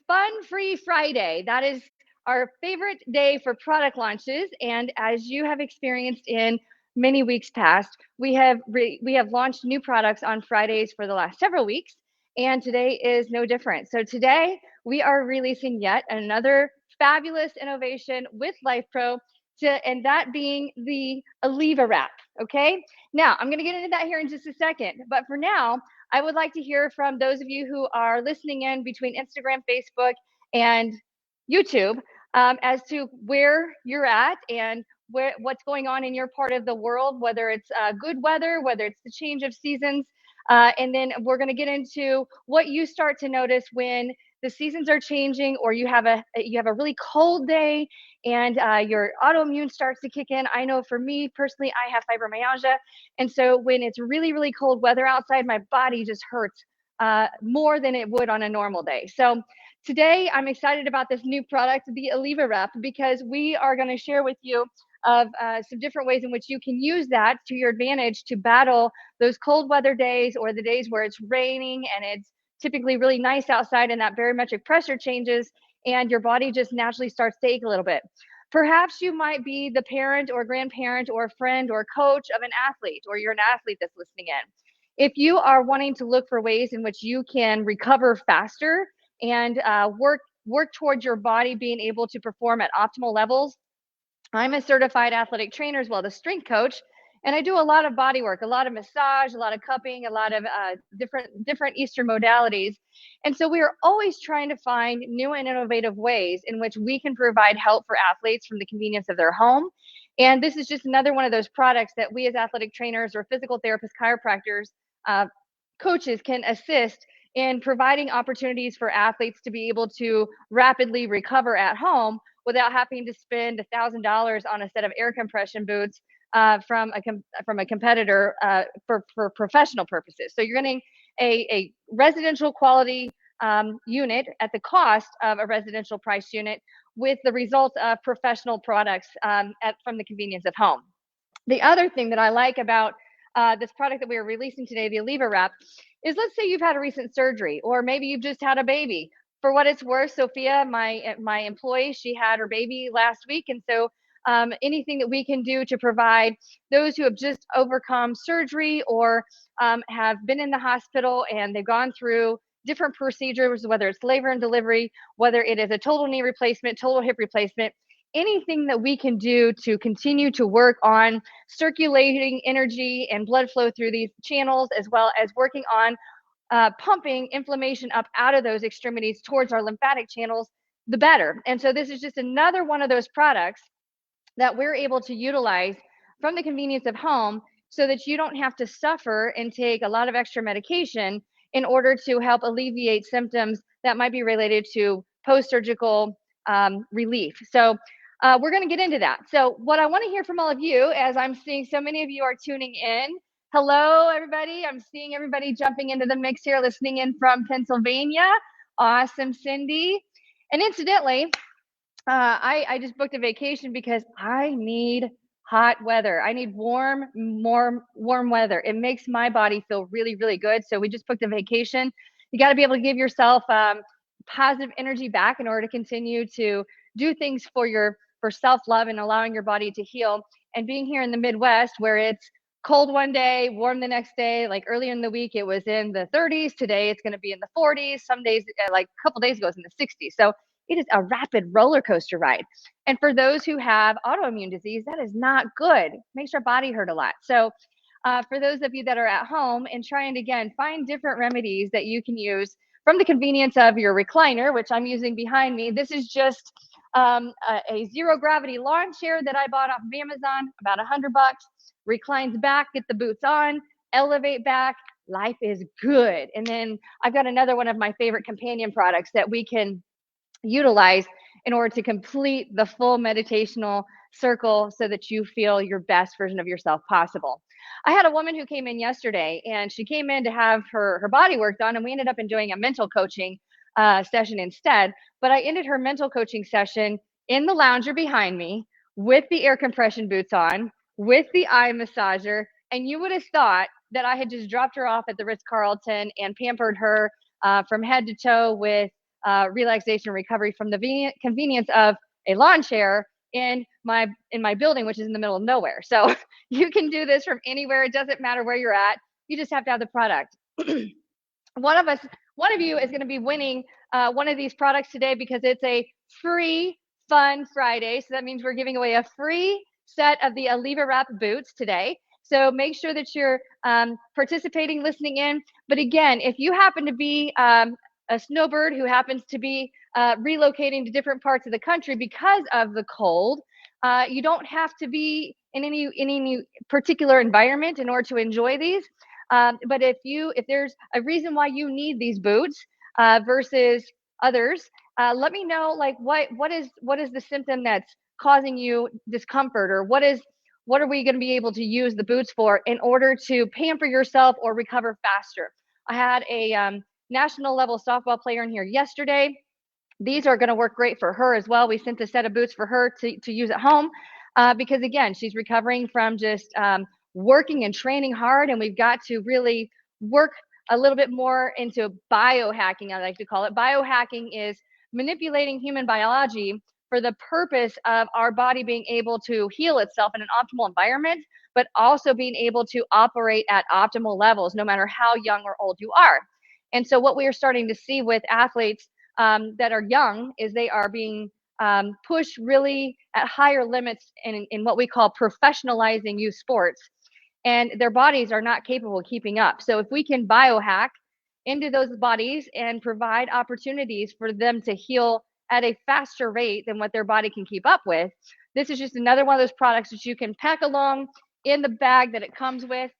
Fun-Free Friday. That is our favorite day for product launches. And as you have experienced in many weeks past, we have launched new products on Fridays for the last several weeks, and today is no different. So today we are releasing yet another fabulous innovation with LifePro, and that being the AllevaWrap. Okay. Now I'm going to get into that here in just a second, but for now, I would like to hear from those of you who are listening in between Instagram, Facebook, and YouTube as to where you're at and what's going on in your part of the world, whether it's good weather, whether it's the change of seasons. And then we're going to get into what you start to notice when the seasons are changing, or you have a really cold day and your autoimmune starts to kick in. I know for me personally, I have fibromyalgia, and so when it's really, really cold weather outside, my body just hurts more than it would on a normal day. So today I'm excited about this new product, the AllevaWrap, because we are going to share with you of some different ways in which you can use that to your advantage to battle those cold weather days, or the days where it's raining and it's typically really nice outside and that barometric pressure changes and your body just naturally starts to ache a little bit. Perhaps you might be the parent or grandparent or friend or coach of an athlete, or you're an athlete that's listening in. If you are wanting to look for ways in which you can recover faster and work towards your body being able to perform at optimal levels, I'm a certified athletic trainer as well as a strength coach, and I do a lot of body work, a lot of massage, a lot of cupping, a lot of different Eastern modalities. And so we are always trying to find new and innovative ways in which we can provide help for athletes from the convenience of their home. And this is just another one of those products that we as athletic trainers or physical therapists, chiropractors, coaches can assist in providing opportunities for athletes to be able to rapidly recover at home without having to spend $1,000 on a set of air compression boots from a competitor for professional purposes. So you're getting a residential quality unit at the cost of a residential price unit with the results of professional products from the convenience of home. The other thing that I like about this product that we are releasing today, the AllevaWrap, is, let's say you've had a recent surgery, or maybe you've just had a baby. For what it's worth, Sophia, my employee, she had her baby last week, and so anything that we can do to provide those who have just overcome surgery or have been in the hospital and they've gone through different procedures, whether it's labor and delivery, whether it is a total knee replacement, total hip replacement, anything that we can do to continue to work on circulating energy and blood flow through these channels, as well as working on pumping inflammation up out of those extremities towards our lymphatic channels, the better. And so this is just another one of those products that we're able to utilize from the convenience of home, so that you don't have to suffer and take a lot of extra medication in order to help alleviate symptoms that might be related to post-surgical relief. So we're going to get into that. So what I want to hear from all of you, as I'm seeing so many of you are tuning in. Hello, everybody. I'm seeing everybody jumping into the mix here, listening in from Pennsylvania. Awesome, Cindy. And incidentally, I just booked a vacation because I need hot weather. I need warm weather. It makes my body feel really, really good. So we just booked a vacation. You got to be able to give yourself positive energy back in order to continue to do things for self-love and allowing your body to heal. And being here in the Midwest, where it's cold one day, warm the next day, like earlier in the week, it was in the 30s. Today, it's going to be in the 40s. Some days, like a couple days ago, it was in the 60s. So it is a rapid roller coaster ride. And for those who have autoimmune disease, that is not good. It makes our body hurt a lot. So for those of you that are at home and trying to, again, find different remedies that you can use from the convenience of your recliner, which I'm using behind me. This is just a zero gravity lawn chair that I bought off of Amazon, about $100. Reclines back, get the boots on, elevate back. Life is good. And then I've got another one of my favorite companion products that we can utilize in order to complete the full meditational circle so that you feel your best version of yourself possible. I had a woman who came in yesterday, and she came in to have her body work done, and we ended up doing a mental coaching session instead. But I ended her mental coaching session in the lounger behind me with the air compression boots on, with the eye massager, and you would have thought that I had just dropped her off at the Ritz-Carlton and pampered her from head to toe with relaxation and recovery from the convenience of a lawn chair in my building, which is in the middle of nowhere. So you can do this from anywhere. It doesn't matter where you're at. You just have to have the product. One of you is going to be winning one of these products today because it's a free fun Friday. So that means we're giving away a free set of the AllevaWrap boots today. So make sure that you're participating, listening in. But again, if you happen to be a snowbird who happens to be relocating to different parts of the country because of the cold, you don't have to be in any particular environment in order to enjoy these. But if there's a reason why you need these boots versus others, let me know, like what is the symptom that's causing you discomfort, or what are we going to be able to use the boots for in order to pamper yourself or recover faster. I had a national level softball player in here yesterday. These are going to work great for her as well. We sent a set of boots for her to use at home because, again, she's recovering from just working and training hard, and we've got to really work a little bit more into biohacking, I like to call it. Biohacking is manipulating human biology for the purpose of our body being able to heal itself in an optimal environment, but also being able to operate at optimal levels, no matter how young or old you are. And so what we are starting to see with athletes that are young is they are being pushed really at higher limits in what we call professionalizing youth sports, and their bodies are not capable of keeping up. So if we can biohack into those bodies and provide opportunities for them to heal at a faster rate than what their body can keep up with, this is just another one of those products that you can pack along in the bag that it comes with,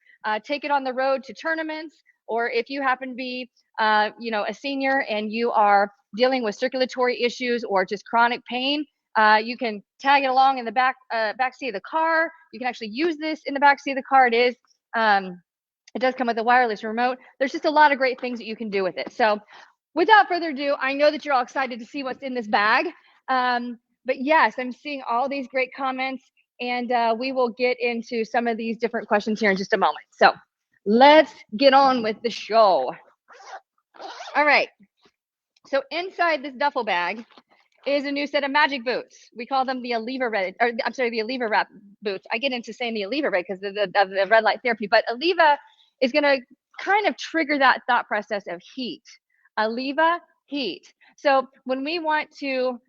take it on the road to tournaments, or if you happen to be a senior and you are dealing with circulatory issues or just chronic pain, you can tag it along in the back seat of the car. You can actually use this in the back seat of the car. It does come with a wireless remote. There's just a lot of great things that you can do with it. So without further ado, I know that you're all excited to see what's in this bag. But yes, I'm seeing all these great comments, and we will get into some of these different questions here in just a moment. So let's get on with the show. All right. So inside this duffel bag is a new set of magic boots. We call them the AllevaWrap boots. I get into saying the AllevaWrap because of the red light therapy, but Alleva is going to kind of trigger that thought process of heat. Alleva, heat. So when we want to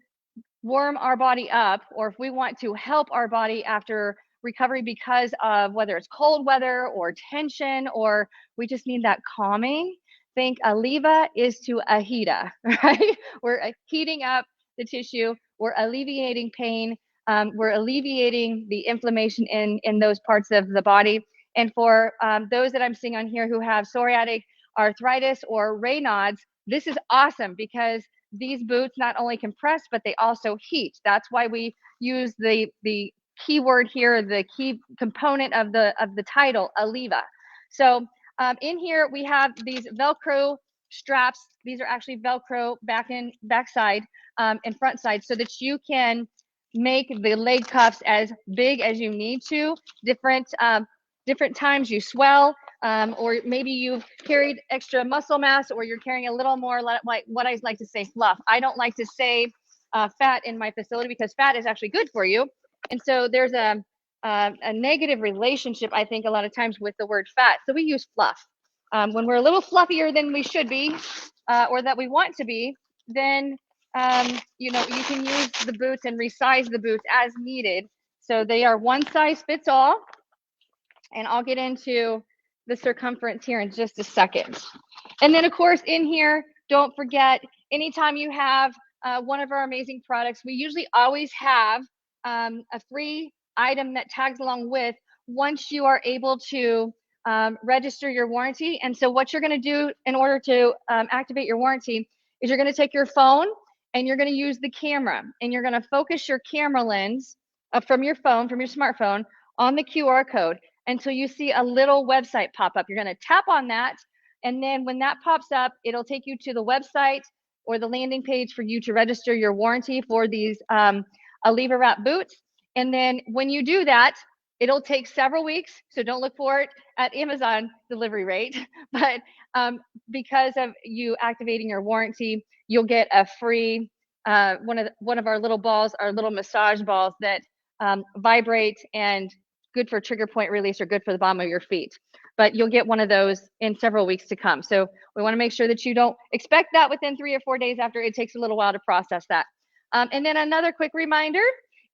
warm our body up, or if we want to help our body after recovery because of whether it's cold weather or tension, or we just need that calming, think Alleva is to Ahita, right? We're heating up the tissue, we're alleviating pain, we're alleviating the inflammation in those parts of the body. And for those that I'm seeing on here who have psoriatic arthritis or Raynaud's, this is awesome because these boots not only compress, but they also heat. That's why we use the keyword here, the key component of the title, Alleva. So in here we have these Velcro straps. These are actually Velcro backside and front side, so that you can make the leg cuffs as big as you need to. Different times you swell, or maybe you've carried extra muscle mass, or you're carrying a little more, like what I like to say, fluff. I don't like to say fat in my facility because fat is actually good for you. And so there's a negative relationship, I think, a lot of times with the word fat. So we use fluff. When we're a little fluffier than we should be, or that we want to be, then you can use the boots and resize the boots as needed. So they are one size fits all. And I'll get into the circumference here in just a second. And then, of course, in here, don't forget, anytime you have one of our amazing products, we usually always have a free item that tags along with once you are able to register your warranty. And so what you're going to do in order to activate your warranty is you're going to take your phone and you're going to use the camera, and you're going to focus your camera lens from your smartphone on the QR code until you see a little website pop up. You're going to tap on that, and then when that pops up, it'll take you to the website or the landing page for you to register your warranty for these AllevaWrap boots. And then when you do that, It'll take several weeks, so don't look for it at Amazon delivery rate. But because of you activating your warranty, you'll get a free one of our little balls, our little massage balls that vibrate and good for trigger point release or good for the bottom of your feet. But you'll get one of those in several weeks to come. So we want to make sure that you don't expect that within 3 or 4 days after. It takes a little while to process that. And then another quick reminder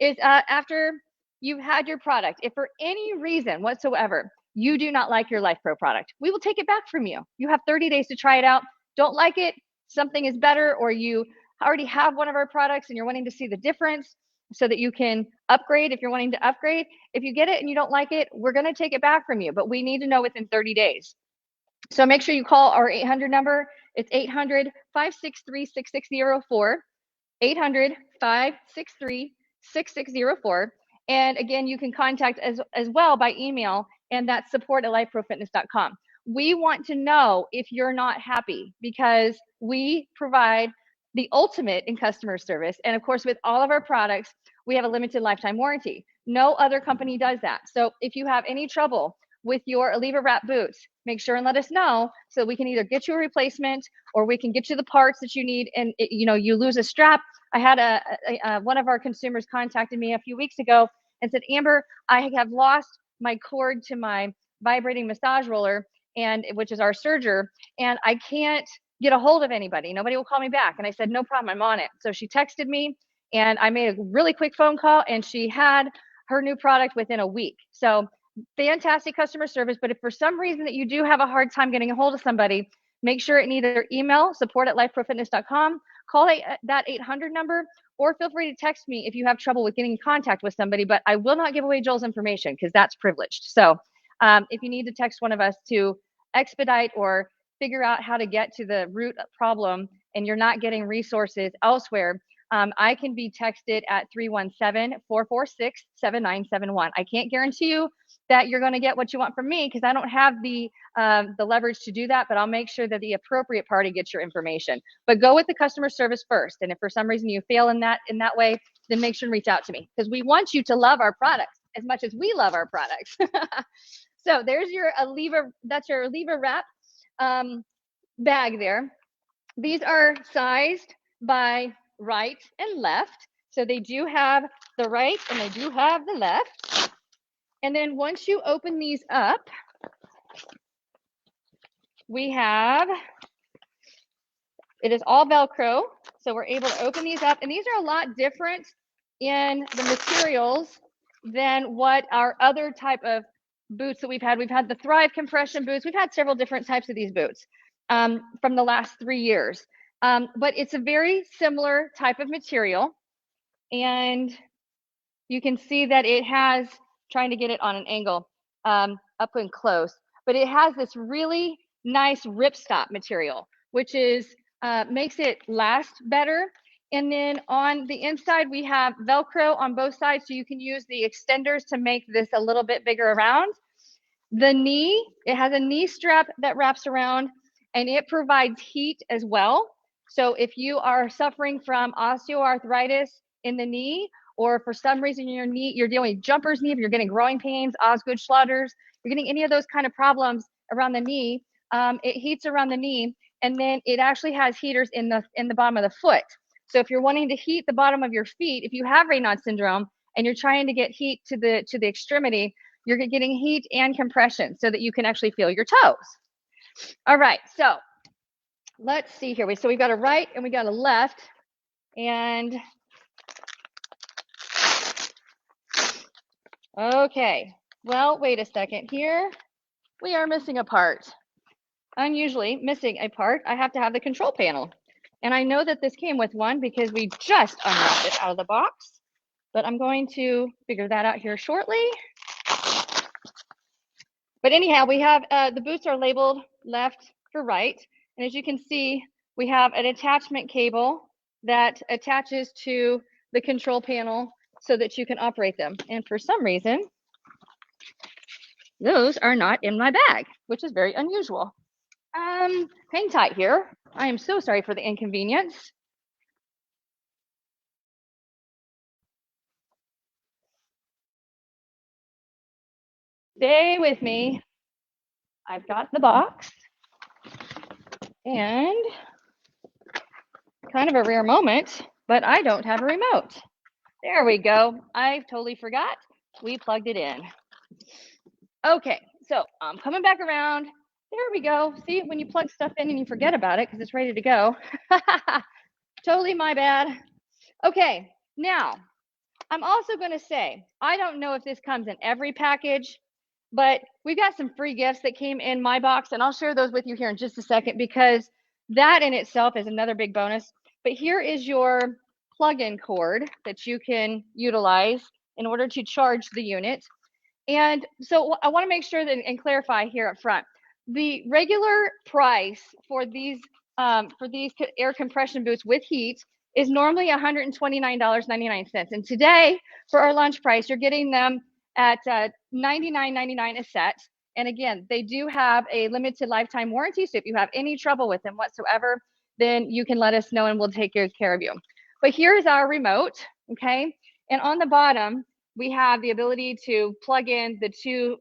is after you've had your product, if for any reason whatsoever you do not like your Life Pro product, we will take it back from you. You have 30 days to try it out. Don't like it, something is better, or you already have one of our products and you're wanting to see the difference so that you can upgrade if you're wanting to upgrade. If you get it and you don't like it, we're going to take it back from you, but we need to know within 30 days. So make sure you call our 800 number. It's 800-563-6604, 800-563-6604. And again, you can contact as well by email, and that's support@lifeprofitness.com. We want to know if you're not happy because we provide the ultimate in customer service. And of course, with all of our products, we have a limited lifetime warranty. No other company does that. So if you have any trouble with your AllevaWrap boots, make sure and let us know so we can either get you a replacement or we can get you the parts that you need. And you lose a strap. I had one of our consumers contacted me a few weeks ago and said, Amber, I have lost my cord to my vibrating massage roller, and which is our serger, and I can't get a hold of anybody. Nobody will call me back. And I said, no problem, I'm on it. So she texted me and I made a really quick phone call and she had her new product within a week. So fantastic customer service. But if for some reason that you do have a hard time getting a hold of somebody, make sure and either email support@lifeprofitness.com, call that 800 number, or feel free to text me if you have trouble with getting in contact with somebody. But I will not give away Joel's information because that's privileged. So if you need to text one of us to expedite or figure out how to get to the root problem and you're not getting resources elsewhere, I can be texted at 317-446-7971. I can't guarantee you that you're going to get what you want from me because I don't have the leverage to do that, but I'll make sure that the appropriate party gets your information. But go with the customer service first. And if for some reason you fail in that way, then make sure and reach out to me because we want you to love our products as much as we love our products. So there's your that's your AllevaWrap bag there. These are sized by right and left. So they do have the right and they do have the left. And then once you open these up, it is all Velcro. So we're able to open these up. And these are a lot different in the materials than what our other type of boots that we've had. We've had the Thrive compression boots. We've had several different types of these boots from the last 3 years. But it's a very similar type of material. And you can see that it has, trying to get it on an angle up and close, but it has this really nice ripstop material, which is makes it last better. And then on the inside, we have Velcro on both sides, so you can use the extenders to make this a little bit bigger around. The knee, it has a knee strap that wraps around, and it provides heat as well. So if you are suffering from osteoarthritis in the knee, or for some reason in your knee, you're dealing with jumper's knee, if you're getting growing pains, Osgood Schlotters, you're getting any of those kind of problems around the knee, it heats around the knee, and then it actually has heaters in the bottom of the foot. So if you're wanting to heat the bottom of your feet, if you have Raynaud's syndrome and you're trying to get heat to the extremity, you're getting heat and compression so that you can actually feel your toes. All right, so let's see here. So we've got a right and we got a left, and okay, well, wait a second here. We are missing a part. Unusually missing a part. I have to have the control panel. And I know that this came with one because we just unwrapped it out of the box, but I'm going to figure that out here shortly. But anyhow, we have the boots are labeled left for right. And as you can see, we have an attachment cable that attaches to the control panel so that you can operate them. And for some reason, those are not in my bag, which is very unusual. Hang tight here. I am so sorry for the inconvenience. Stay with me. I've got the box, and kind of a rare moment, but I don't have a remote. There we go. I totally forgot. We plugged it in. Okay, so I'm coming back around. There we go. See, when you plug stuff in and you forget about it because it's ready to go. Totally my bad. Okay, now I'm also going to say, I don't know if this comes in every package, but we've got some free gifts that came in my box, and I'll share those with you here in just a second because that in itself is another big bonus. But here is your plug-in cord that you can utilize in order to charge the unit. And so I want to make sure that and clarify here up front. The regular price for these air compression boots with heat is normally $129.99. And today, for our lunch price, you're getting them at $99.99 a set. And again, they do have a limited lifetime warranty. So if you have any trouble with them whatsoever, then you can let us know and we'll take good care of you. But here's our remote, okay? And on the bottom, we have the ability to plug in the two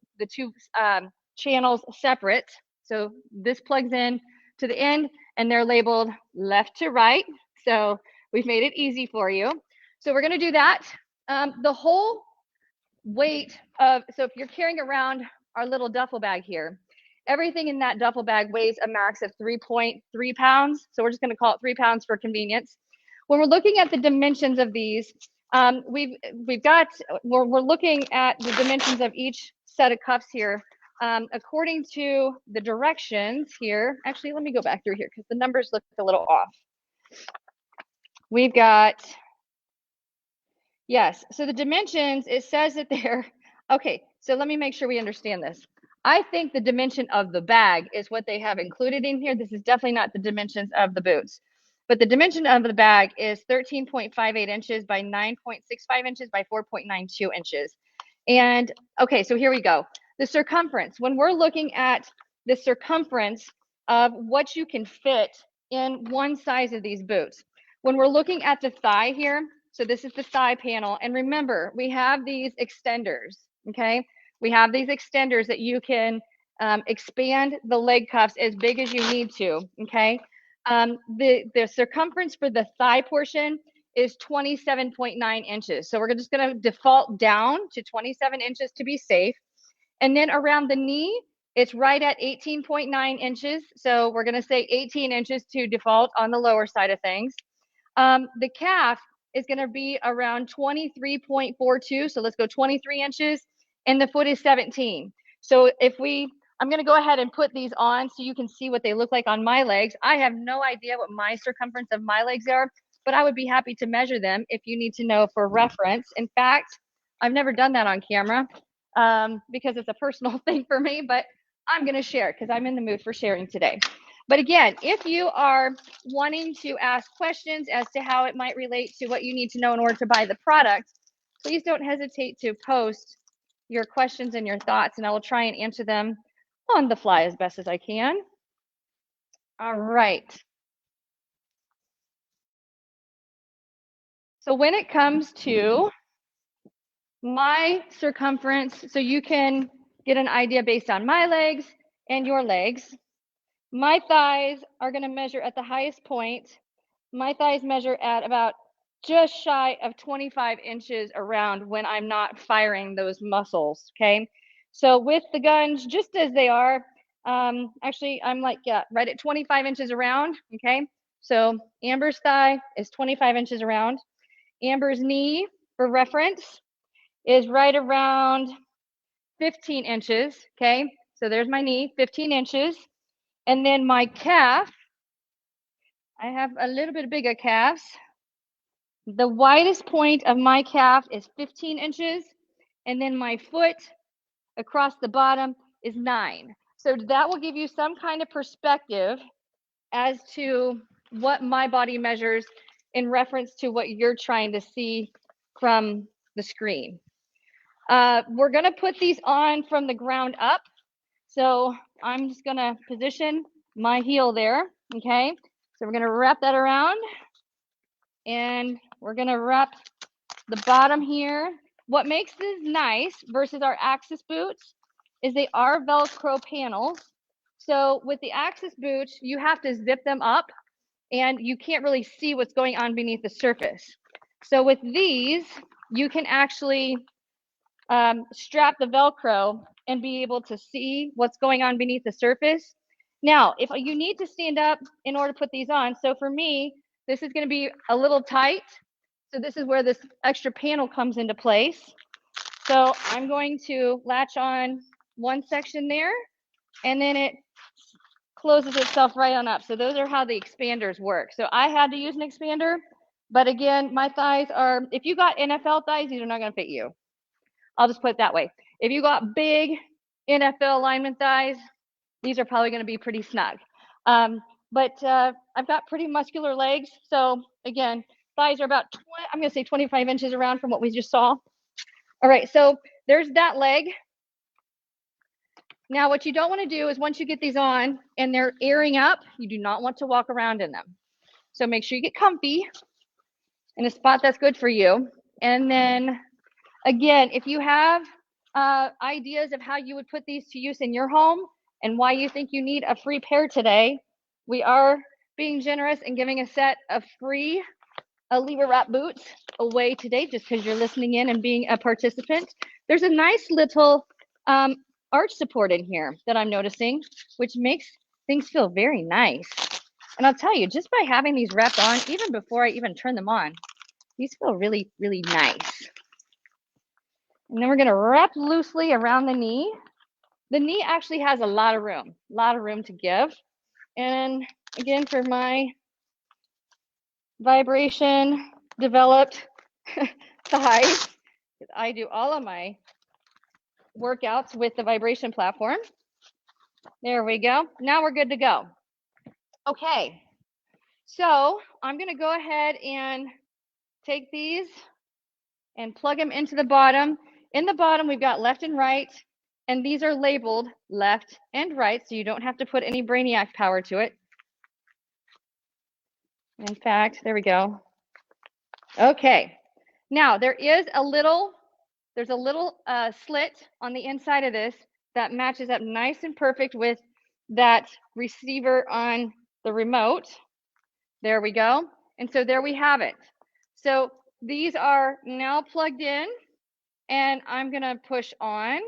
channels separate. So this plugs in to the end and they're labeled left to right. So we've made it easy for you. So we're going to do that. The whole weight of, so if you're carrying around our little duffel bag here, everything in that duffel bag weighs a max of 3.3 pounds. So we're just going to call it 3 pounds for convenience. When we're looking at the dimensions of these, we're looking at the dimensions of each set of cuffs here. According to the directions here, actually, let me go back through here because the numbers look a little off. We've got, yes, so the dimensions, it says that they're, okay, so let me make sure we understand this. I think the dimension of the bag is what they have included in here. This is definitely not the dimensions of the boots. But the dimension of the bag is 13.58 inches by 9.65 inches by 4.92 inches. And okay, so here we go. The circumference, when we're looking at the circumference of what you can fit in one size of these boots, when we're looking at the thigh here, so this is the thigh panel. And remember, we have these extenders, okay? We have these extenders that you can expand the leg cuffs as big as you need to, okay? The circumference for the thigh portion is 27.9 inches. So we're just going to default down to 27 inches to be safe. And then around the knee, it's right at 18.9 inches. So we're going to say 18 inches to default on the lower side of things. The calf is going to be around 23.42. So let's go 23 inches. And the foot is 17. So I'm going to go ahead and put these on so you can see what they look like on my legs. I have no idea what my circumference of my legs are, but I would be happy to measure them if you need to know for reference. In fact, I've never done that on camera because it's a personal thing for me, but I'm going to share because I'm in the mood for sharing today. But again, if you are wanting to ask questions as to how it might relate to what you need to know in order to buy the product, please don't hesitate to post your questions and your thoughts, and I will try and answer them on the fly as best as I can. All right. So when it comes to my circumference, so you can get an idea based on my legs and your legs, my thighs are going to measure at the highest point. My thighs measure at about just shy of 25 inches around when I'm not firing those muscles, okay? So with the guns, just as they are, actually, I'm like, yeah, right at 25 inches around, okay? So Amber's thigh is 25 inches around. Amber's knee, for reference, is right around 15 inches, okay? So there's my knee, 15 inches. And then my calf, I have a little bit bigger calves. The widest point of my calf is 15 inches, and then my foot across the bottom is 9. So that will give you some kind of perspective as to what my body measures in reference to what you're trying to see from the screen. We're going to put these on from the ground up. So I'm just going to position my heel there, okay? So we're going to wrap that around. And we're going to wrap the bottom here. What makes this nice versus our Axis boots is they are Velcro panels. So with the Access boots, you have to zip them up and you can't really see what's going on beneath the surface. So with these, you can actually strap the Velcro and be able to see what's going on beneath the surface. Now, if you need to stand up in order to put these on, so for me, this is going to be a little tight. So this is where this extra panel comes into place. So I'm going to latch on one section there, and then it closes itself right on up. So those are how the expanders work. So I had to use an expander, but again, my thighs are, if you got NFL thighs, these are not going to fit you. I'll just put it that way. If you got big NFL lineman thighs, these are probably going to be pretty snug. But I've got pretty muscular legs. So again, thighs are about, I'm going to say 25 inches around from what we just saw. All right, so there's that leg. Now, what you don't want to do is once you get these on and they're airing up, you do not want to walk around in them. So make sure you get comfy in a spot that's good for you. And then again, if you have ideas of how you would put these to use in your home and why you think you need a free pair today, we are being generous and giving a set of free AllevaWrap boots away today just because you're listening in and being a participant. There's a nice little arch support in here that I'm noticing, which makes things feel very nice. And I'll tell you, just by having these wrapped on, even before I even turn them on, these feel really, really nice. And then we're going to wrap loosely around the knee. The knee actually has a lot of room to give. And again, for my vibration developed thighs, I do all of my workouts with the vibration platform. There we go. Now we're good to go. Okay, so I'm going to go ahead and take these and plug them into the bottom. In the bottom, we've got left and right, and these are labeled left and right, so you don't have to put any brainiac power to it. In fact, there we go. Okay, now there's a little slit on the inside of this that matches up nice and perfect with that receiver on the remote. There we go. And so there we have it. So these are now plugged in, and I'm going to push on.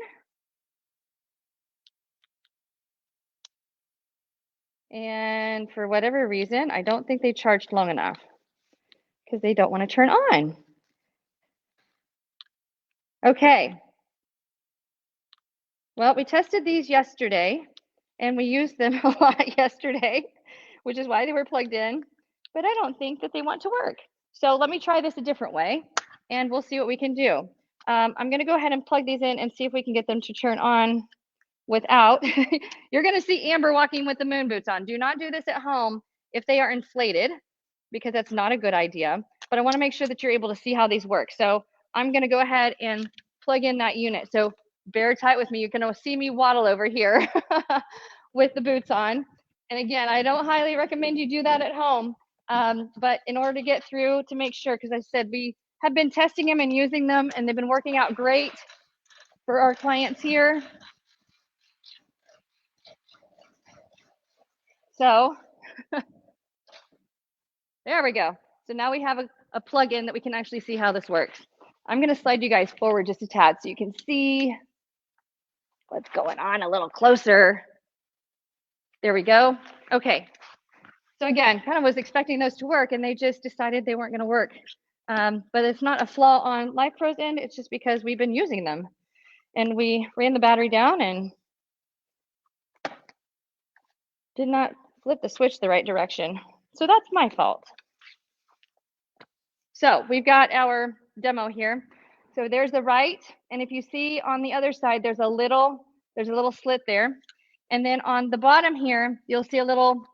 And for whatever reason, I don't think they charged long enough because they don't want to turn on. Okay. Well, we tested these yesterday, and we used them a lot yesterday, which is why they were plugged in. But I don't think that they want to work. So let me try this a different way, and we'll see what we can do. I'm going to go ahead and plug these in and see if we can get them to turn on without. You're going to see Amber walking with the moon boots on. Do not do this at home if they are inflated, because that's not a good idea. But I want to make sure that you're able to see how these work. So I'm going to go ahead and plug in that unit. So bear tight with me. You can see me waddle over here with the boots on. And again, I don't highly recommend you do that at home. But in order to get through, to make sure, because I said we have been testing them and using them, and they've been working out great for our clients here. So there we go. So now we have a plug-in that we can actually see how this works. I'm going to slide you guys forward just a tad so you can see what's going on a little closer. There we go. Okay. So again, kind of was expecting those to work, and they just decided they weren't going to work. But it's not a flaw on LifePro's end. It's just because we've been using them. And we ran the battery down and did not flip the switch the right direction. So that's my fault. So we've got our demo here. So there's the right, and if you see on the other side, there's a little slit there. And then on the bottom here, you'll see a little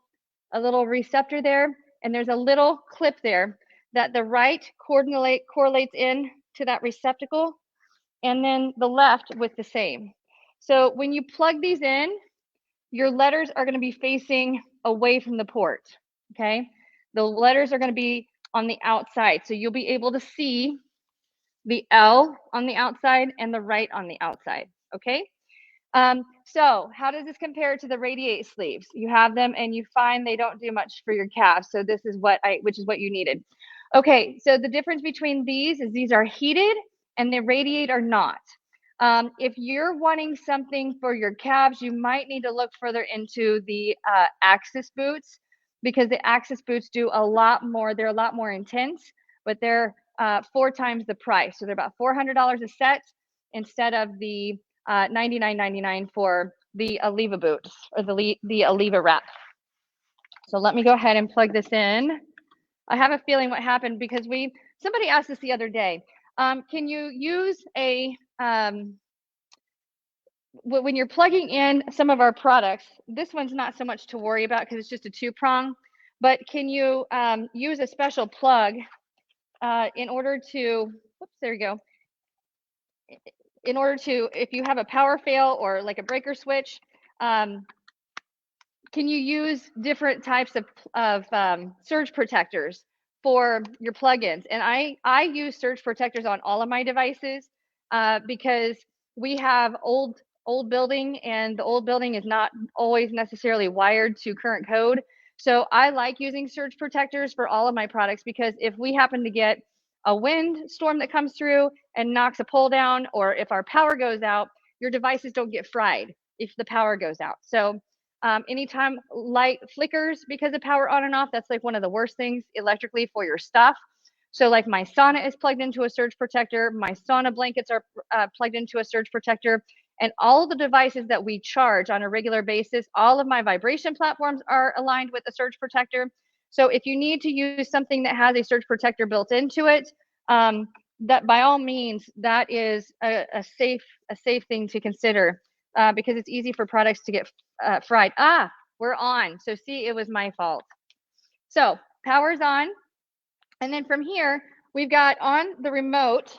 receptor there, and there's a little clip there that the right correlates in to that receptacle, and then the left with the same. So when you plug these in, your letters are going to be facing away from the port, okay? The letters are going to be on the outside, so you'll be able to see the L on the outside and the right on the outside, okay? So how does this compare to the radiate sleeves? You have them and you find they don't do much for your calves. So this is which is what you needed. Okay, so the difference between these is these are heated and the radiate are not. If you're wanting something for your calves, you might need to look further into the Axis boots, because the Axis boots do a lot more. They're a lot more intense, but they're 4 times the price. So they're about $400 a set instead of the $99.99 for the Alleva boots, or the AllevaWrap. So let me go ahead and plug this in. I have a feeling what happened, because somebody asked us the other day, can you use when you're plugging in some of our products, this one's not so much to worry about because it's just a 2-prong, but can you use a special plug in order to, whoops, there you go, in order to, if you have a power fail or like a breaker switch, can you use different types of surge protectors for your plugins? And I use surge protectors on all of my devices because we have old building, and the old building is not always necessarily wired to current code. So I like using surge protectors for all of my products, because if we happen to get a wind storm that comes through and knocks a pole down, or if our power goes out, your devices don't get fried if the power goes out. So anytime light flickers because of power on and off, that's like one of the worst things electrically for your stuff. So like my sauna is plugged into a surge protector, my sauna blankets are plugged into a surge protector, and all the devices that we charge on a regular basis, all of my vibration platforms are aligned with a surge protector. So if you need to use something that has a surge protector built into it, that by all means, that is a safe thing to consider, because it's easy for products to get fried. We're on. So see, it was my fault. So power's on. And then from here, we've got on the remote,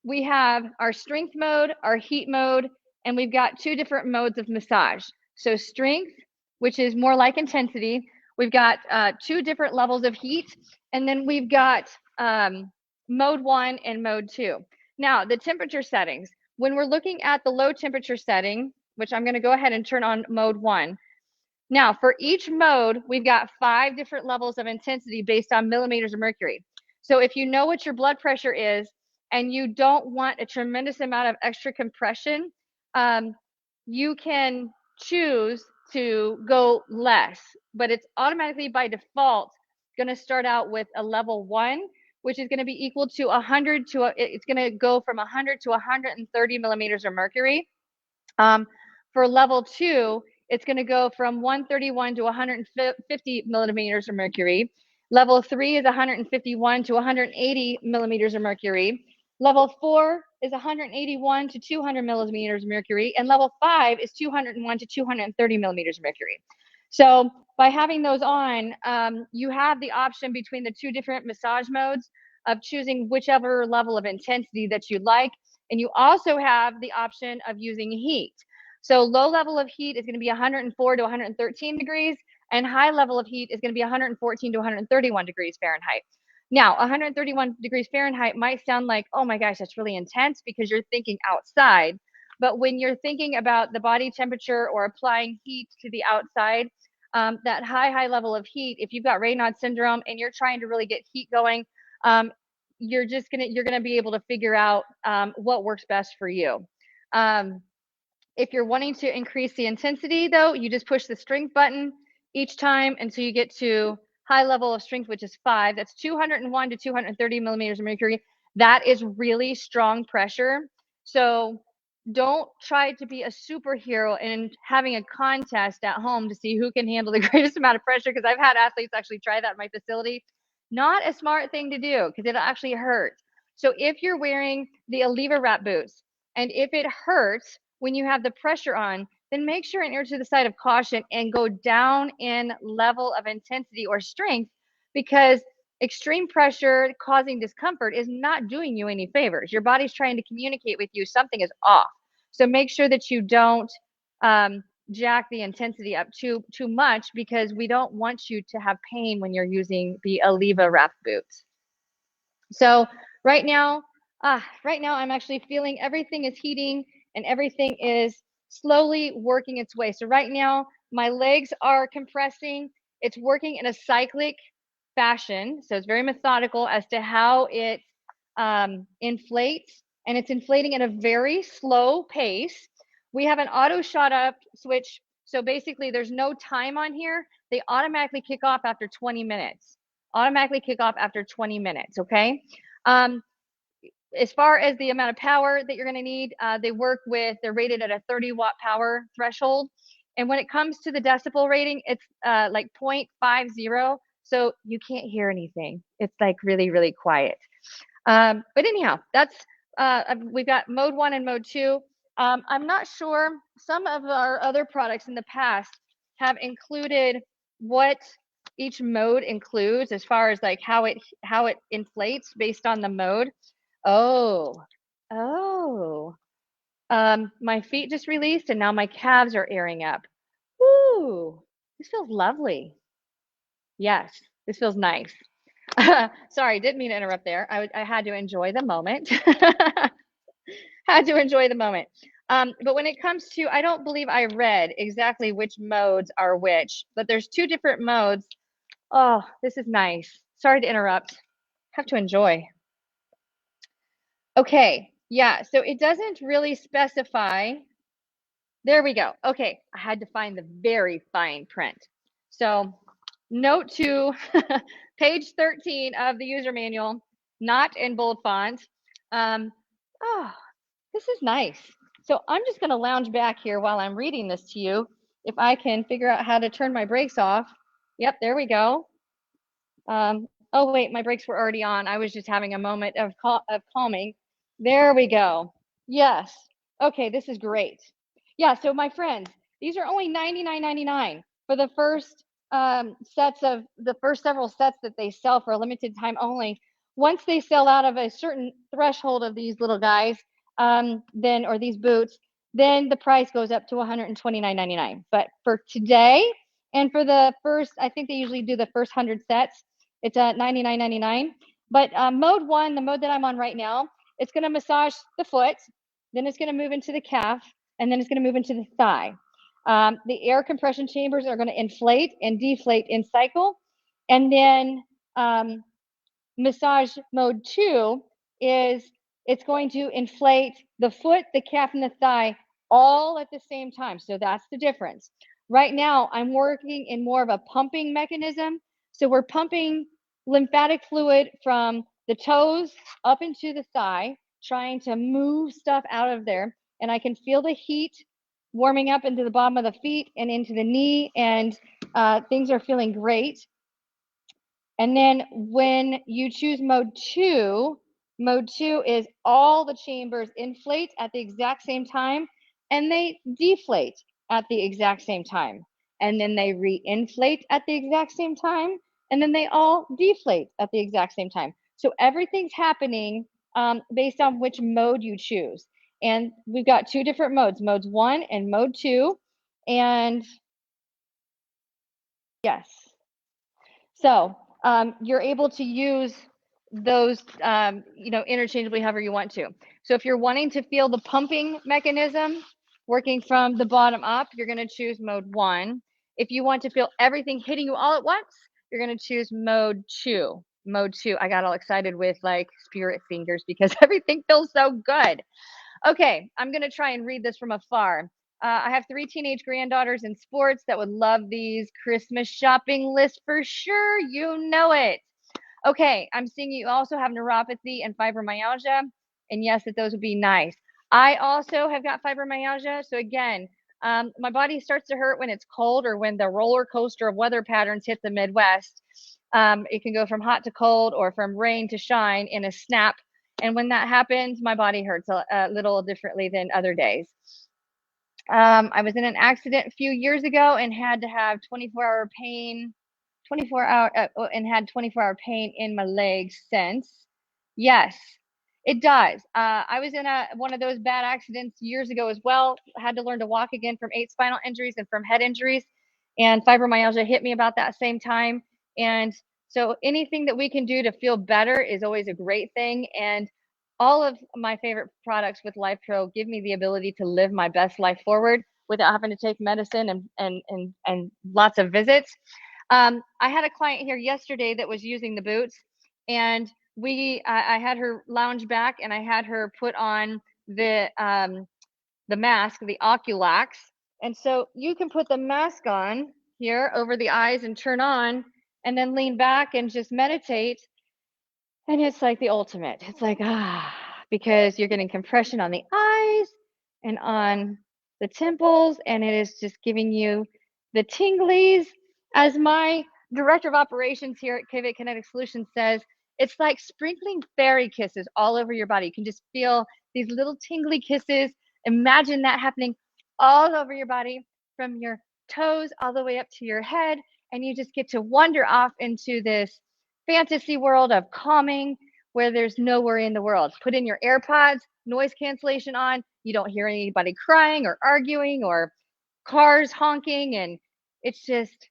we have our strength mode, our heat mode, and we've got 2 different modes of massage. So strength, which is more like intensity. We've got 2 different levels of heat, and then we've got mode 1 and mode 2. Now, the temperature settings, when we're looking at the low temperature setting, which I'm going to go ahead and turn on mode 1. Now, for each mode, we've got 5 different levels of intensity based on millimeters of mercury. So if you know what your blood pressure is and you don't want a tremendous amount of extra compression, you can choose to go less, but it's automatically by default going to start out with a level 1, which is going to be equal to 100 to, it's going to go from 100 to 130 millimeters of mercury. For level 2, it's going to go from 131 to 150 millimeters of mercury. Level 3 is 151 to 180 millimeters of mercury. Level 4 is 181 to 200 millimeters of mercury. And level 5 is 201 to 230 millimeters of mercury. So by having those on, you have the option between the 2 different massage modes of choosing whichever level of intensity that you like. And you also have the option of using heat. So low level of heat is going to be 104 to 113 degrees, and high level of heat is going to be 114 to 131 degrees Fahrenheit. Now, 131 degrees Fahrenheit might sound like, oh my gosh, that's really intense, because you're thinking outside. But when you're thinking about the body temperature or applying heat to the outside, that high level of heat, if you've got Raynaud syndrome and you're trying to really get heat going, you're gonna be able to figure out what works best for you. If you're wanting to increase the intensity, though, you just push the strength button each time until you get to high level of strength, which is 5. That's 201 to 230 millimeters of mercury. That is really strong pressure. So don't try to be a superhero and having a contest at home to see who can handle the greatest amount of pressure, because I've had athletes actually try that in my facility. Not a smart thing to do, because it'll actually hurt. So if you're wearing the AllevaWrap boots and if it hurts when you have the pressure on, then make sure and err to the side of caution and go down in level of intensity or strength, because extreme pressure causing discomfort is not doing you any favors. Your body's trying to communicate with you something is off. So make sure that you don't jack the intensity up too much, because we don't want you to have pain when you're using the AllevaWrap boots. So right now I'm actually feeling everything is heating and everything is slowly working its way. So right now, my legs are compressing. It's working in a cyclic fashion. So it's very methodical as to how it inflates, and it's inflating at a very slow pace. We have an auto shot up switch. So basically, there's no time on here. They automatically kick off after 20 minutes. Automatically kick off after 20 minutes. Okay. Um, as far as the amount of power that you're going to need, they're rated at a 30-watt power threshold. And when it comes to the decibel rating, it's like 0.50. So you can't hear anything. It's like really, really quiet. But anyhow, we've got mode 1 and mode 2. I'm not sure, some of our other products in the past have included what each mode includes as far as like how it inflates based on the mode. Oh, oh. My feet just released and now my calves are airing up. Woo, this feels lovely. Yes, this feels nice. Sorry, didn't mean to interrupt there. I had to enjoy the moment. Had to enjoy the moment. But when it comes to, I don't believe I read exactly which modes are which, but there's two different modes. Oh, this is nice. Sorry to interrupt. Have to enjoy. Okay, yeah, so it doesn't really specify. There we go. Okay, I had to find the very fine print. So note to page 13 of the user manual, not in bold font. Oh, this is nice. So I'm just going to lounge back here while I'm reading this to you. If I can figure out how to turn my brakes off. Yep, there we go. Oh, wait, my brakes were already on. I was just having a moment of calming. There we go. Yes. Okay, this is great. Yeah, so my friends, these are only $99.99 for the first several sets that they sell for a limited time only. Once they sell out of a certain threshold of these little guys, or these boots, then the price goes up to $129.99. But for today and for the first, I think they usually do the first 100 sets, it's at $99.99. But mode 1, the mode that I'm on right now, it's going to massage the foot, then it's going to move into the calf, and then it's going to move into the thigh. The air compression chambers are going to inflate and deflate in cycle. And then massage mode 2 is it's going to inflate the foot, the calf, and the thigh all at the same time. So that's the difference. Right now, I'm working in more of a pumping mechanism. So we're pumping lymphatic fluid from the toes up into the thigh, trying to move stuff out of there. And I can feel the heat warming up into the bottom of the feet and into the knee, and things are feeling great. And then when you choose mode 2 is all the chambers inflate at the exact same time and they deflate at the exact same time. And then they re-inflate at the exact same time, and then they all deflate at the exact same time. So everything's happening based on which mode you choose. And we've got two different modes 1 and mode 2. And yes. So you're able to use those, interchangeably however you want to. So if you're wanting to feel the pumping mechanism working from the bottom up, you're going to choose mode 1. If you want to feel everything hitting you all at once, you're going to choose mode 2. Mode 2. I got all excited with like spirit fingers because everything feels so good. Okay, I'm going to try and read this from afar. I have 3 teenage granddaughters in sports that would love these Christmas shopping lists for sure. You know it. Okay, I'm seeing you also have neuropathy and fibromyalgia. And yes, that those would be nice. I also have got fibromyalgia. So again, my body starts to hurt when it's cold or when the roller coaster of weather patterns hit the Midwest. It can go from hot to cold or from rain to shine in a snap. And when that happens, my body hurts a little differently than other days. I was in an accident a few years ago and had to have 24-hour pain, 24-hour pain in my legs since. Yes, it does. I was in one of those bad accidents years ago as well. I had to learn to walk again from 8 spinal injuries and from head injuries. And fibromyalgia hit me about that same time. And so anything that we can do to feel better is always a great thing. And all of my favorite products with LifePro give me the ability to live my best life forward without having to take medicine and lots of visits. I had a client here yesterday that was using the boots, and I had her lounge back, and I had her put on the mask, the Oculax. And so you can put the mask on here over the eyes and turn on, and then lean back and just meditate. And it's like the ultimate. It's like, because you're getting compression on the eyes and on the temples, and it is just giving you the tinglies. As my director of operations here at Pivot Kinetic Solutions says, it's like sprinkling fairy kisses all over your body. You can just feel these little tingly kisses. Imagine that happening all over your body, from your toes all the way up to your head, and you just get to wander off into this fantasy world of calming where there's no worry in the world. Put in your AirPods, noise cancellation on. You don't hear anybody crying or arguing or cars honking, and it's just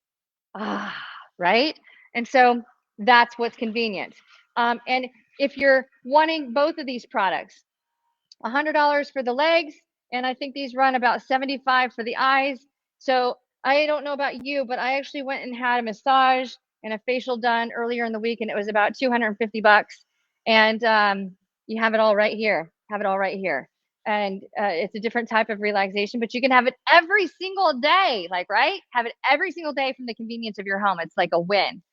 right? And so that's what's convenient. And if you're wanting both of these products, $100 for the legs, and I think these run about $75 for the eyes. So I don't know about you, but I actually went and had a massage and a facial done earlier in the week, and it was about $250. And you have it all right here. Have it all right here. And it's a different type of relaxation, but you can have it every single day, right? Have it every single day from the convenience of your home. It's like a win.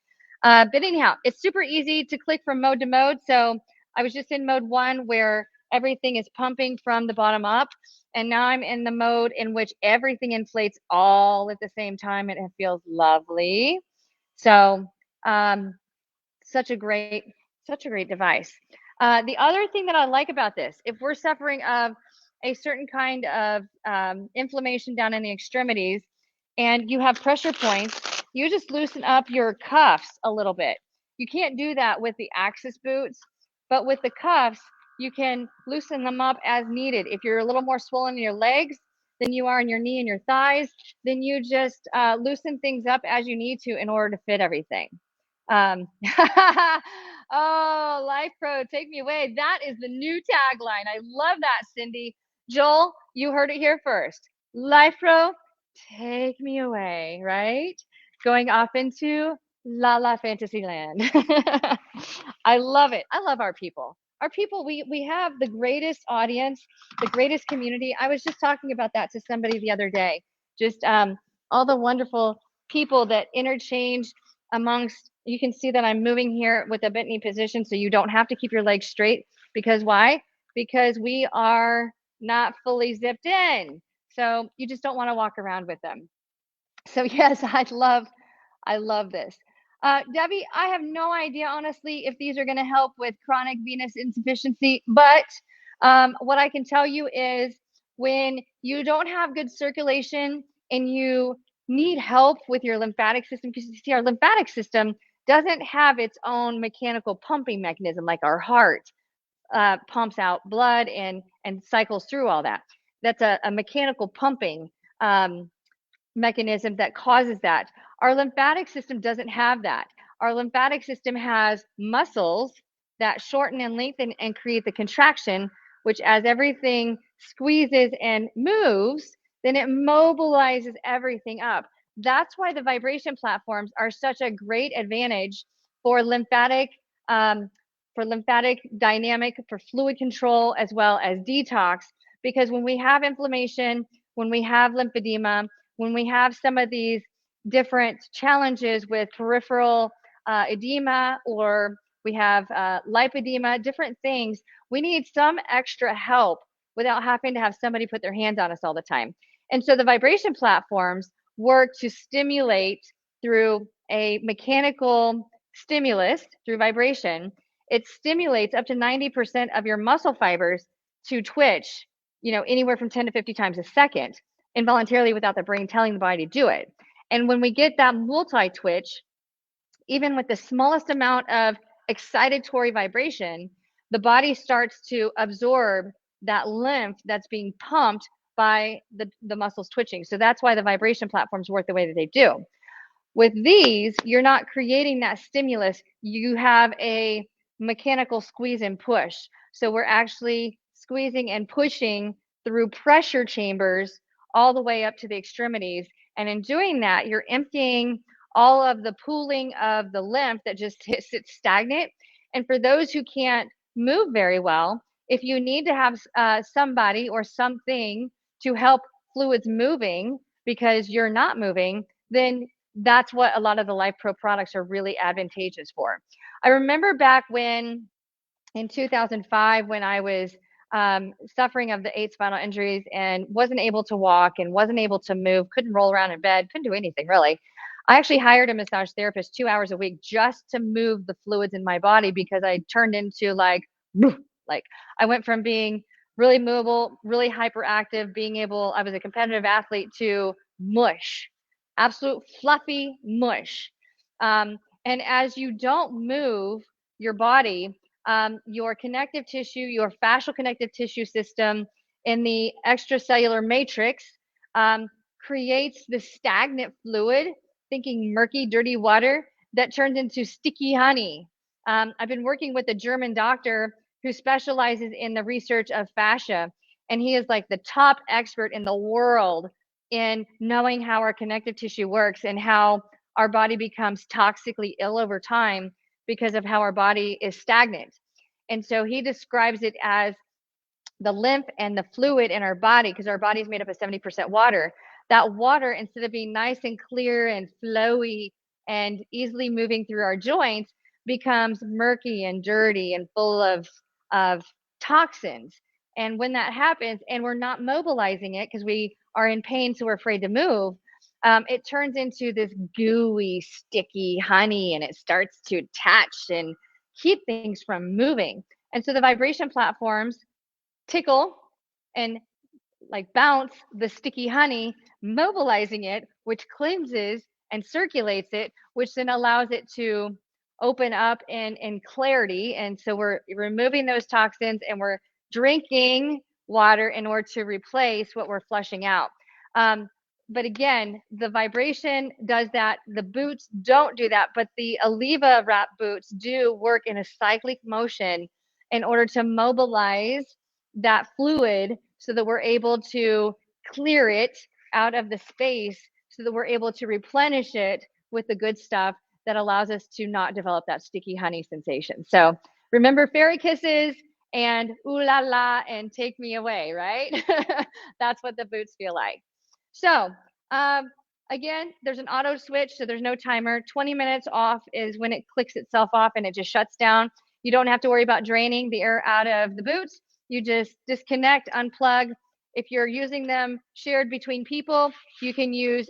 But anyhow, it's super easy to click from mode to mode. So I was just in mode 1 where everything is pumping from the bottom up. And now I'm in the mode in which everything inflates all at the same time, and it feels lovely. So such a great device. The other thing that I like about this, if we're suffering of a certain kind of inflammation down in the extremities and you have pressure points, you just loosen up your cuffs a little bit. You can't do that with the Axis boots, but with the cuffs, you can loosen them up as needed. If you're a little more swollen in your legs than you are in your knee and your thighs, then you just loosen things up as you need to in order to fit everything. Oh, Life Pro, take me away. That is the new tagline. I love that, Cindy. Joel, you heard it here first. Life Pro, take me away, right? Going off into La La Fantasyland. I love it. I love our people. Our people, we have the greatest audience, the greatest community. I was just talking about that to somebody the other day. Just all the wonderful people that interchange amongst. You can see that I'm moving here with a bent knee position, so you don't have to keep your legs straight. Because why? Because we are not fully zipped in. So you just don't want to walk around with them. So yes, I love this. Debbie, I have no idea, honestly, if these are going to help with chronic venous insufficiency, but what I can tell you is when you don't have good circulation and you need help with your lymphatic system, because you see our lymphatic system doesn't have its own mechanical pumping mechanism like our heart pumps out blood and cycles through all that. That's a mechanical pumping mechanism that causes that. Our lymphatic system doesn't have that. Our lymphatic system has muscles that shorten and lengthen and create the contraction, which as everything squeezes and moves, then it mobilizes everything up. That's why the vibration platforms are such a great advantage for lymphatic dynamic, for fluid control, as well as detox, because when we have inflammation, when we have lymphedema, when we have some of these different challenges with peripheral edema, or we have lipedema, different things, we need some extra help without having to have somebody put their hands on us all the time. And so the vibration platforms work to stimulate through a mechanical stimulus through vibration. It stimulates up to 90% of your muscle fibers to twitch, anywhere from 10 to 50 times a second, involuntarily, without the brain telling the body to do it. And when we get that multi-twitch, even with the smallest amount of excitatory vibration, the body starts to absorb that lymph that's being pumped by the muscles twitching. So that's why the vibration platforms work the way that they do. With these, you're not creating that stimulus. You have a mechanical squeeze and push. So we're actually squeezing and pushing through pressure chambers all the way up to the extremities. And in doing that, you're emptying all of the pooling of the lymph that just sits stagnant. And for those who can't move very well, if you need to have somebody or something to help fluids moving because you're not moving, then that's what a lot of the Life Pro products are really advantageous for. I remember back when in 2005 when I was suffering of the 8 spinal injuries and wasn't able to walk and wasn't able to move, couldn't roll around in bed, couldn't do anything really. I actually hired a massage therapist 2 hours a week just to move the fluids in my body because I turned into like I went from being really mobile, really hyperactive, I was a competitive athlete to mush, absolute fluffy mush. And as you don't move your body, your connective tissue, your fascial connective tissue system in the extracellular matrix um, creates the stagnant fluid, thinking murky, dirty water that turns into sticky honey. I've been working with a German doctor who specializes in the research of fascia, and he is like the top expert in the world in knowing how our connective tissue works and how our body becomes toxically ill over time because of how our body is stagnant. And so he describes it as the lymph and the fluid in our body, because our body is made up of 70% water. That water, instead of being nice and clear and flowy and easily moving through our joints, becomes murky and dirty and full of toxins. And when that happens and we're not mobilizing it because we are in pain, so we're afraid to move, it turns into this gooey, sticky honey and it starts to attach and keep things from moving. And so the vibration platforms tickle and like bounce the sticky honey, mobilizing it, which cleanses and circulates it, which then allows it to open up in clarity. And so we're removing those toxins and we're drinking water in order to replace what we're flushing out. But again, the vibration does that. The boots don't do that, but the AllevaWrap boots do work in a cyclic motion in order to mobilize that fluid so that we're able to clear it out of the space so that we're able to replenish it with the good stuff that allows us to not develop that sticky honey sensation. So remember fairy kisses and ooh la la and take me away, right? That's what the boots feel like. So again, there's an auto switch, so there's no timer. 20 minutes off is when it clicks itself off and it just shuts down. You don't have to worry about draining the air out of the boots. You just disconnect, unplug. If you're using them shared between people, you can use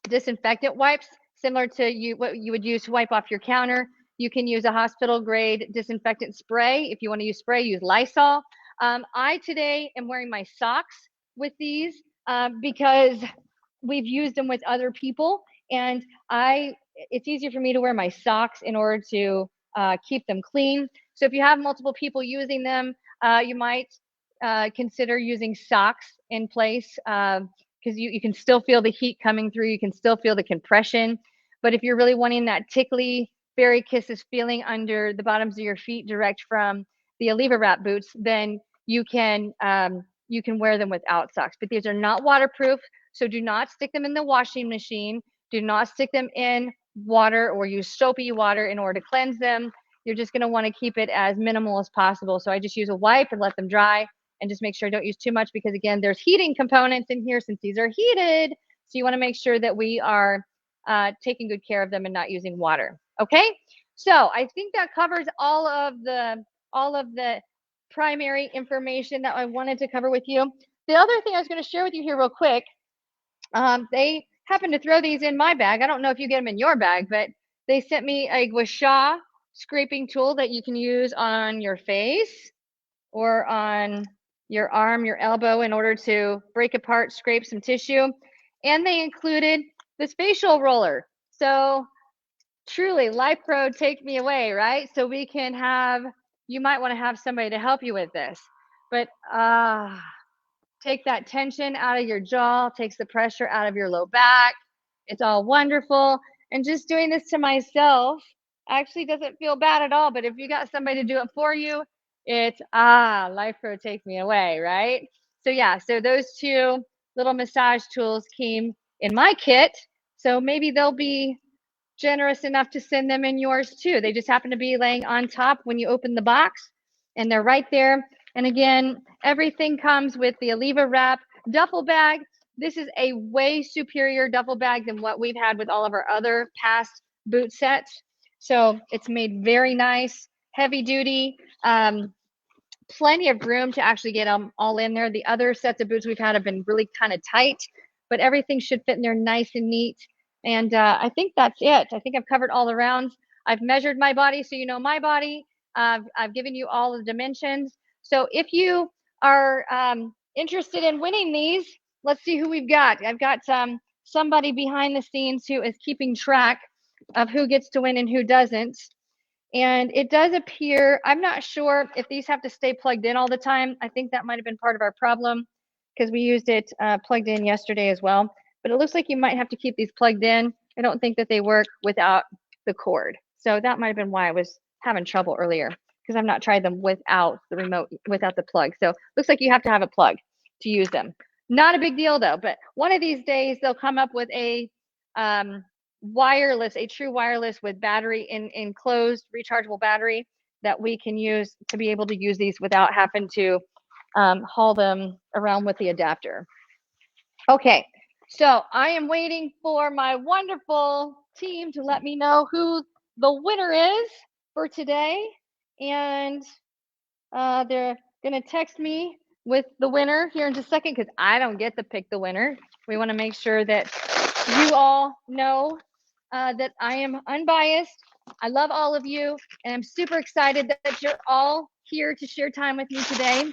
disinfectant wipes, similar to what you would use to wipe off your counter. You can use a hospital grade disinfectant spray. If you want to use spray, use Lysol. I today am wearing my socks with these because we've used them with other people, and it's easier for me to wear my socks in order to keep them clean. So if you have multiple people using them, you might consider using socks in place because you can still feel the heat coming through. You can still feel the compression. But if you're really wanting that tickly fairy kisses feeling under the bottoms of your feet direct from the AllevaWrap boots, then you can wear them without socks. But these are not waterproof, so do not stick them in the washing machine. Do not stick them in water or use soapy water in order to cleanse them. You're just going to want to keep it as minimal as possible. So I just use a wipe and let them dry and just make sure I don't use too much because again, there's heating components in here since these are heated. So you want to make sure that we are taking good care of them and not using water. Okay. So I think that covers all of the primary information that I wanted to cover with you. The other thing I was going to share with you here real quick, they happened to throw these in my bag. I don't know if you get them in your bag, but they sent me a gua sha scraping tool that you can use on your face or on your arm, your elbow in order to break apart, scrape some tissue. And they included this facial roller. So truly, Life Pro, take me away, right? So we can you might want to have somebody to help you with this. But take that tension out of your jaw, takes the pressure out of your low back. It's all wonderful. And just doing this to myself actually doesn't feel bad at all. But if you got somebody to do it for you, it's, Life Pro take me away, right? So yeah, so those two little massage tools came in my kit. So maybe they'll be generous enough to send them in yours too. They just happen to be laying on top when you open the box, and they're right there. And again, everything comes with the AllevaWrap duffel bag. This is a way superior duffel bag than what we've had with all of our other past boot sets. So it's made very nice, heavy duty, plenty of room to actually get them all in there. The other sets of boots we've had have been really kind of tight, but everything should fit in there nice and neat. And I think that's it. I think I've covered all the rounds. I've measured my body, so you know my body. I've given you all the dimensions. So if you are interested in winning these, let's see who we've got. I've got somebody behind the scenes who is keeping track of who gets to win and who doesn't. And it does appear, I'm not sure if these have to stay plugged in all the time. I think that might have been part of our problem because we used it plugged in yesterday as well. But it looks like you might have to keep these plugged in. I don't think that they work without the cord. So that might have been why I was having trouble earlier, because I've not tried them without the remote, without the plug. So it looks like you have to have a plug to use them. Not a big deal though, but one of these days they'll come up with a wireless, a true wireless with battery enclosed rechargeable battery that we can use to be able to use these without having to haul them around with the adapter. Okay, so I am waiting for my wonderful team to let me know who the winner is for today. And they're going to text me with the winner here in just a second because I don't get to pick the winner. We want to make sure that you all know that I am unbiased. I love all of you, and I'm super excited that you're all here to share time with me today.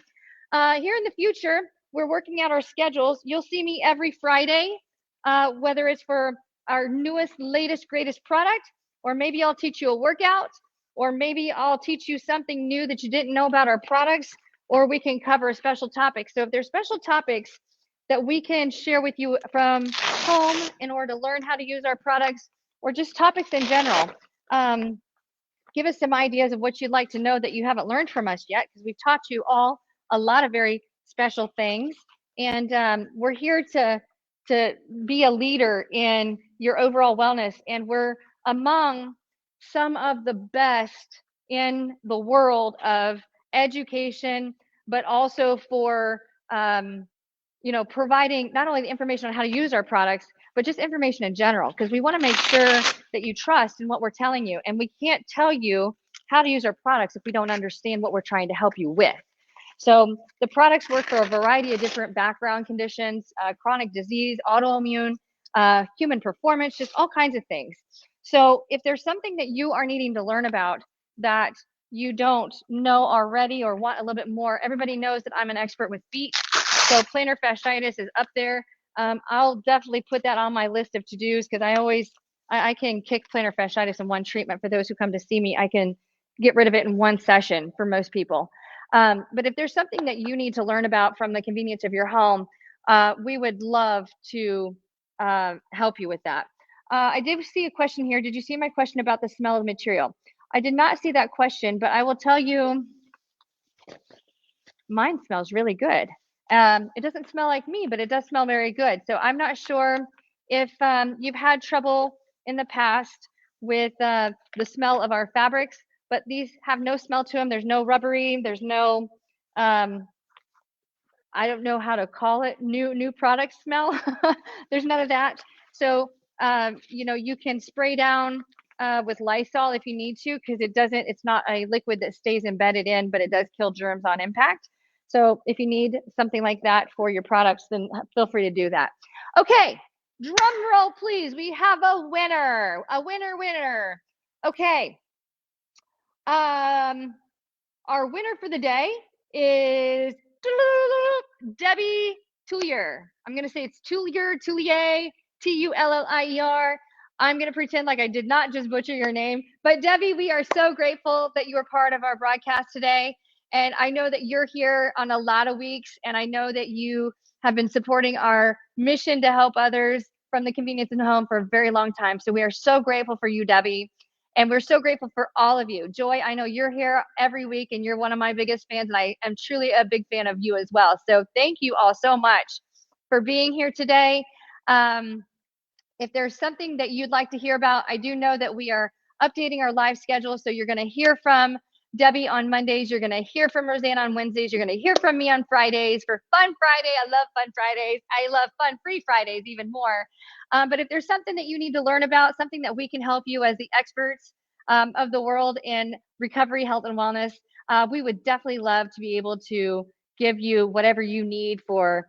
Here in the future, we're working out our schedules. You'll see me every Friday, whether it's for our newest, latest, greatest product, or maybe I'll teach you a workout, or maybe I'll teach you something new that you didn't know about our products, or we can cover a special topic. So if there's special topics that we can share with you from home in order to learn how to use our products, or just topics in general, give us some ideas of what you'd like to know that you haven't learned from us yet, because we've taught you all a lot of very special things. And we're here to be a leader in your overall wellness. And we're among some of the best in the world of education, but also for providing not only the information on how to use our products, but just information in general, because we want to make sure that you trust in what we're telling you. And we can't tell you how to use our products if we don't understand what we're trying to help you with. So the products work for a variety of different background conditions, chronic disease, autoimmune, human performance, just all kinds of things. So if there's something that you are needing to learn about that you don't know already or want a little bit more, everybody knows that I'm an expert with feet. So plantar fasciitis is up there. I'll definitely put that on my list of to-dos, because I can kick plantar fasciitis in one treatment. For those who come to see me, I can get rid of it in one session for most people. But if there's something that you need to learn about from the convenience of your home, we would love to help you with that. I did see a question here. Did you see my question about the smell of the material? I did not see that question, but I will tell you, mine smells really good. It doesn't smell like me, but it does smell very good. So I'm not sure if you've had trouble in the past with the smell of our fabrics, but these have no smell to them. There's no rubbery, there's no, I don't know how to call it, new product smell. There's none of that. So, you can spray down with Lysol if you need to, because it's not a liquid that stays embedded in, but it does kill germs on impact. So if you need something like that for your products, then feel free to do that. Okay, drum roll, please. We have a winner, winner. Okay. Our winner for the day is Debbie Tullier. I'm going to say it's Tullier, Tullier. I'm going to pretend like I did not just butcher your name. But Debbie, we are so grateful that you are part of our broadcast today. And I know that you're here on a lot of weeks, and I know that you have been supporting our mission to help others from the convenience of home for a very long time. So we are so grateful for you, Debbie. And we're so grateful for all of you. Joy, I know you're here every week and you're one of my biggest fans, and I am truly a big fan of you as well. So thank you all so much for being here today. If there's something that you'd like to hear about, I do know that we are updating our live schedule. So you're going to hear from Debbie on Mondays. You're going to hear from Roseanne on Wednesdays. You're going to hear from me on Fridays for Fun Friday. I love Fun Fridays. I love Fun Free Fridays even more. But if there's something that you need to learn about, something that we can help you as the experts of the world in recovery, health, and wellness, we would definitely love to be able to give you whatever you need for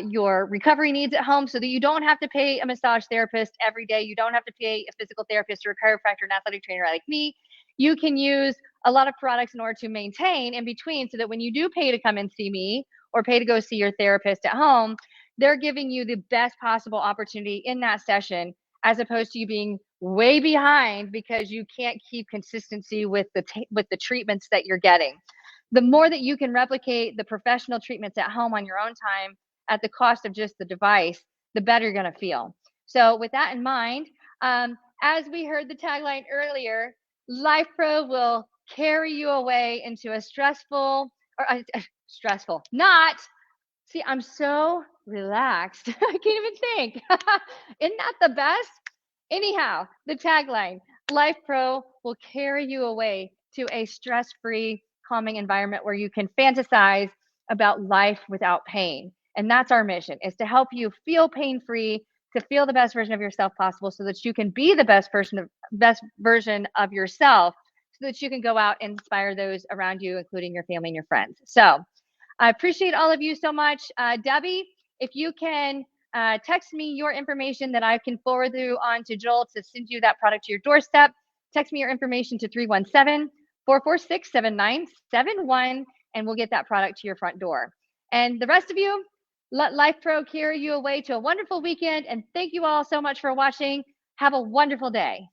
your recovery needs at home, so that you don't have to pay a massage therapist every day. You don't have to pay a physical therapist or a chiropractor, an athletic trainer like me. You can use a lot of products in order to maintain in between, so that when you do pay to come and see me or pay to go see your therapist at home, they're giving you the best possible opportunity in that session, as opposed to you being way behind because you can't keep consistency with the treatments that you're getting. The more that you can replicate the professional treatments at home on your own time at the cost of just the device, the better you're going to feel. So with that in mind, as we heard the tagline earlier, Life Pro will carry you away into a not, see, I'm so relaxed. I can't even think. Isn't that the best? Anyhow, the tagline, Life Pro will carry you away to a stress-free, calming environment where you can fantasize about life without pain. And that's our mission, is to help you feel pain-free, to feel the best version of yourself possible, so that you can be the best version of yourself, so that you can go out and inspire those around you, including your family and your friends. So I appreciate all of you so much. Debbie, if you can text me your information that I can forward you on to Joel to send you that product to your doorstep. Text me your information to 317-446-7971, and we'll get that product to your front door. And the rest of you, let Life Pro carry you away to a wonderful weekend. And thank you all so much for watching. Have a wonderful day.